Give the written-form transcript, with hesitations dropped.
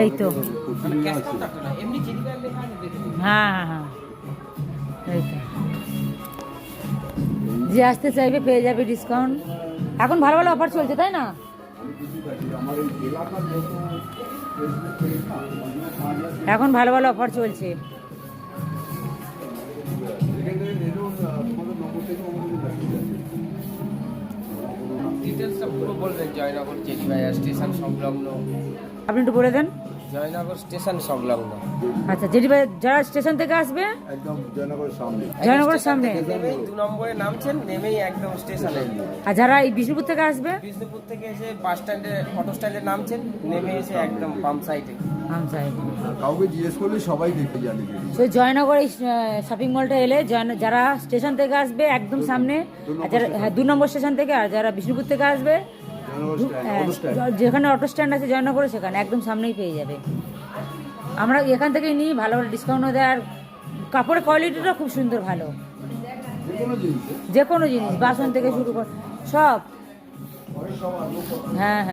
এই তো হ্যাঁ হ্যাঁ হ্যাঁ এই তো যে আসতে চাইবে পেয়ে যাবে ডিসকাউন্ট। এখন ভালো ভালো অফার চলছে তাই না? এখন ভালো ভালো অফার চলছে। ডিটেলসটা পুরো বলবেন। জয়নগর জেডিবাজার স্টেশন সংলগ্ন। আপনি একটু বলে দেন। জয়নগর স্টেশন সংলগ্ন। আচ্ছা যেটি যারা স্টেশন থেকে আসবে একদম জয়নগরের সামনে। জয়নগরের সামনে নেমেই 2 নম্বরে নামছেন, নেমেই একদম স্টেশনে। আর যারা এই বিষ্ণুপুর থেকে আসবে বিষ্ণুপুর থেকে এসে বাস স্ট্যান্ডে অটো স্ট্যান্ডে নামছেন, নেমে এসে একদম পাম্প সাইডে। কাউকে জিজ্ঞেস করলে সবাই দেখতে জানে। তো জয়নগর এই শপিং মলটা এলে যারা স্টেশন থেকে আসবে একদম সামনে, আর যারা 2 নম্বর স্টেশন থেকে, আর যারা বিষ্ণুপুর থেকে আসবে যেখানে অটো স্ট্যান্ড আছে জয়নগরে সেখানে একদম সামনেই পেয়ে যাবে। আমরা এখান থেকেই নিই, ভালো ভালো ডিসকাউন্টও দেয়, আর কাপড়ের কোয়ালিটিটা খুব সুন্দর ভালো। যে কোনো জিনিস বাসন থেকে শুরু করে সব। হ্যাঁ হ্যাঁ।